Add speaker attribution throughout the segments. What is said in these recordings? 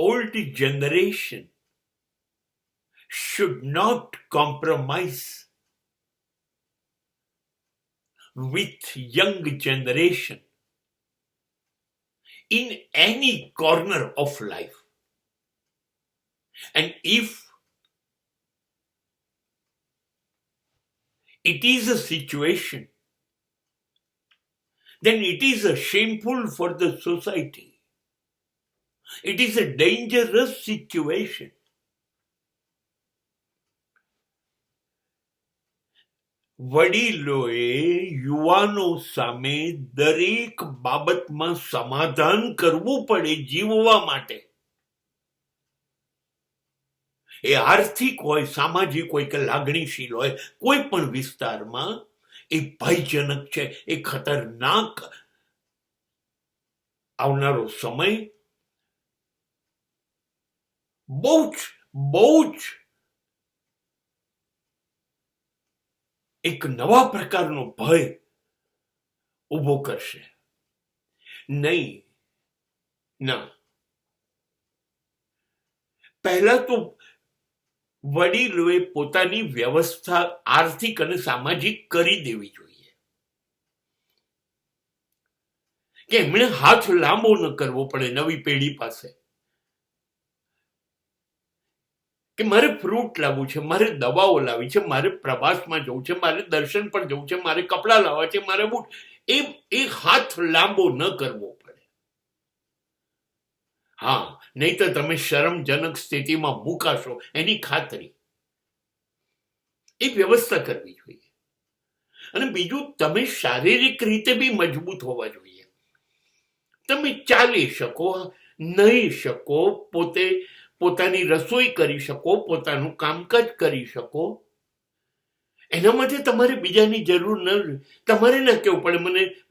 Speaker 1: old generation should not compromise with young generation in any corner of life. And if it is a situation, then it is a shameful for the society. It is a dangerous situation. વડીલોએ યુવાનો સામે દરેક બાબતમાં સમાધાન કરવું પડે જીવવા માટે. એ આર્થિક હોય, સામાજિક હોય કે લાગણીશીલ હોય, કોઈ પણ વિસ્તારમાં એ ભયજનક છે, એ ખતરનાક આવનારો સમય બહુ જ એક નવા પ્રકારનો ભય ઉભો કરશે. ના, પહેલા તો વડીલોએ પોતાની વ્યવસ્થા આર્થિક અને સામાજિક કરી દેવી જોઈએ કે એમણે હાથ લાંબો ન કરવો પડે નવી પેઢી પાસે કે મારે ફ્રૂટ લાવવું છે, મારે દવાઓ લાવી છે, મારે પ્રવાસમાં જવું છે, મારે દર્શન પર જવું છે, મારે કપડાં લાવવા છે, મારે બૂટ, એ હાથ લાંબો ન કરવો પડે. હા, નહીં તો તમે શરમજનક સ્થિતિમાં મુકાશો એની ખાતરી. એ વ્યવસ્થા કરવી જોઈએ. અને બીજું, તમે શારીરિક રીતે બી મજબૂત હોવા જોઈએ. તમે ચાલી શકો, નહીં શકો, પોતાની રસોઈ કરી શકો, પોતાનું કામકાજ કરી શકો. એના માટે તમારે બીજાની જરૂર ન, તમારે ના કેવું પડે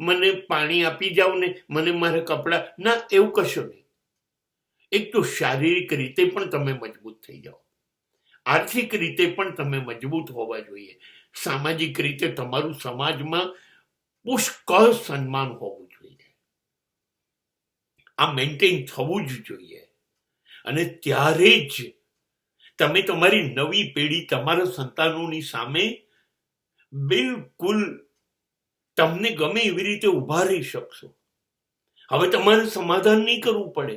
Speaker 1: મને પાણી આપી જાઓ ને, મને મારા કપડા, ના, એવું કશું નહીં. એક તો શારીરિક રીતે પણ તમે મજબૂત થઈ જાઓ, આર્થિક રીતે પણ તમે મજબૂત હોવા જોઈએ, સામાજિક રીતે તમારું સમાજમાં પુષ્કળ સન્માન હોવું જોઈએ. આ મેન્ટેન થવું જ જોઈએ. અને ત્યારે જ તમે તમારી નવી પેઢી, તમારા સંતાનોની સામે બિલકુલ તમને ગમે એવી રીતે ઉભા રહી શકશો. હવે તમારે સમાધાન નહીં કરવું પડે.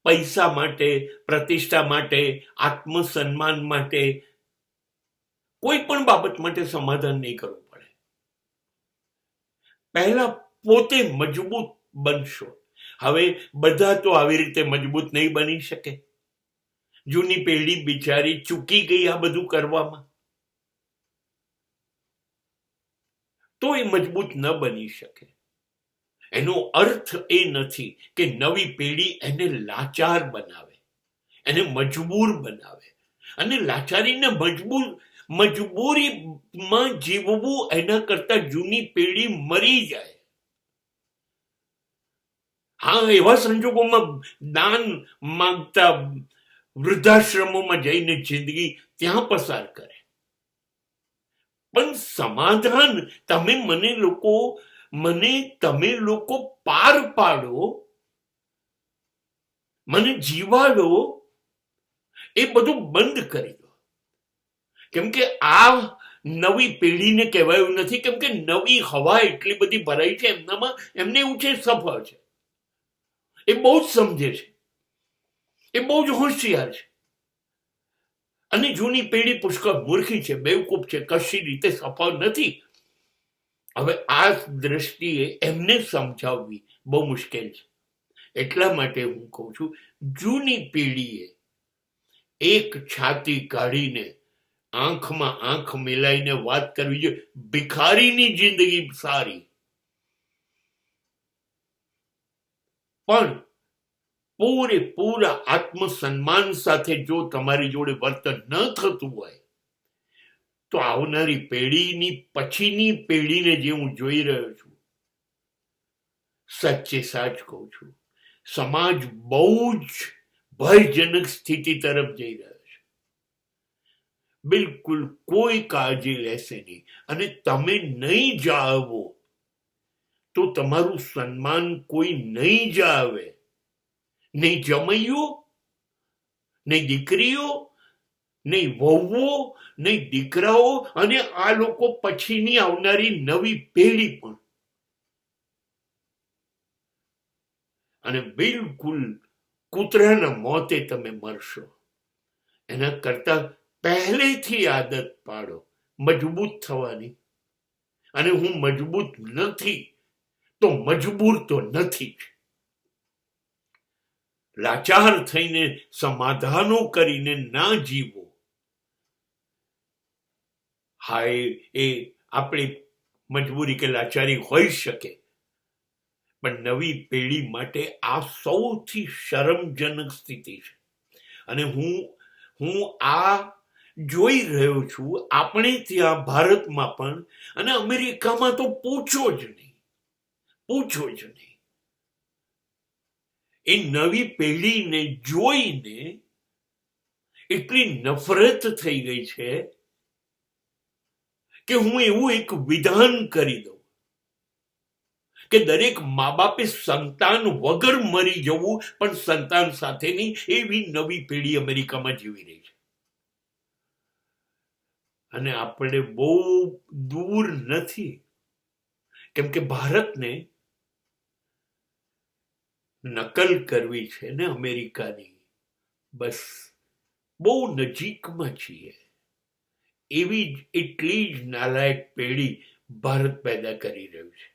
Speaker 1: પૈસા માટે, પ્રતિષ્ઠા માટે, આત્મસન્માન માટે, કોઈ પણ બાબત માટે સમાધાન નહીં કરવું પડે. પહેલા પોતે મજબૂત બનશો. હવે બધા તો આવી રીતે મજબૂત નહીં બની શકે. જૂની પેઢી બિચારી ચૂકી ગઈ આ બધું કરવામાં, તો એ મજબૂત ન બની શકે. એનો અર્થ એ નથી કે નવી પેઢી એને લાચાર બનાવે, એને મજબૂર બનાવે. અને લાચારીને મજબૂરીમાં જીવવું એના કરતા જૂની પેઢી મરી જાય. હા, એવા સંજોગોમાં દાન માંગતા વૃદ્ધાશ્રમોમાં જઈને જિંદગી ત્યાં પસાર કરે. પણ સમાધાન તમે લોકો પાર પાડો, મને જીવાડો, એ બધું બંધ કરી દો. કેમ કે આ નવી પેઢીને કહેવાયું નથી, કેમ કે નવી હવા એટલી બધી ભરાઈ છે એમનામાં, એમને એવું છે સફળ છે, એ બહુ જ સમજે છે, એ બહુ જ હોશિયાર છે. અને જૂની પેઢી પુષ્કળ મૂર્ખી છે, બેવકૂફ છે, કશી રીતે સફળ નથી. હવે આ દ્રષ્ટિએ એમને સમજાવવી બહુ મુશ્કેલ છે. એટલા માટે હું કહું છું, જૂની પેઢીએ એક છાતી કાઢીને આંખમાં આંખ મિલાઈને વાત કરવી જોઈએ. ભિખારીની જિંદગી સારી, પણ પૂરેપૂરા આત્મસન્માન સાથે જો તમારી જોડે વર્તન ન થતું હોય તો આવનારી પેઢીની પછીની પેઢીને જે હું જોઈ રહ્યો છું, સચ્ચે સાચ કહું છું, સમાજ બહુ જ ભયજનક સ્થિતિ તરફ જઈ રહ્યો છે. બિલકુલ કોઈ કાળજી લેશે નહીં. અને તમે નહીં જાળવો તો તમારું સન્માન કોઈ નહીં જાળવે. નહીં જમૈયો, નહીં દીકરીઓ, નહીં વહુઓ, નહીં દીકરાઓ, અને આ લોકો પછીની આવનારી નવી પેઢી પણ. અને બિલકુલ કૂતરાના મોતે તમે મરશો. એના કરતા પહેલેથી આદત પાડો મજબૂત થવાની. અને હું મજબૂત નથી તો મજબૂર તો નથી જ. લાચાર થઈને સમાધાનો કરીને ના જીવો. હા, એ આપણી મજબૂરી કે લાચારી હોઈ શકે, પણ નવી પેઢી માટે આ સૌથી શરમજનક સ્થિતિ છે. અને હું આ જોઈ રહ્યો છું, આપણે ત્યાં ભારતમાં પણ, અને અમેરિકામાં તો પૂછો જ નહીં. એ નવી પેઢીને જોઈને એટલી નફરત થઈ ગઈ છે કે હું એવું એક વિધાન કરી દઉં કે દરેક મા બાપે સંતાન વગર મરી જવું, પણ સંતાન સાથેની એવી નવી પેઢી અમેરિકામાં જીવી રહી છે. અને આપણે બહુ દૂર નથી, કેમ કે ભારતને નકલ કરવી છે ને અમેરિકાની, બસ બહુ નજીકમાં છીએ. એવી જ એટલી જ નાલાયક પેઢી ભારત પેદા કરી રહ્યું છે.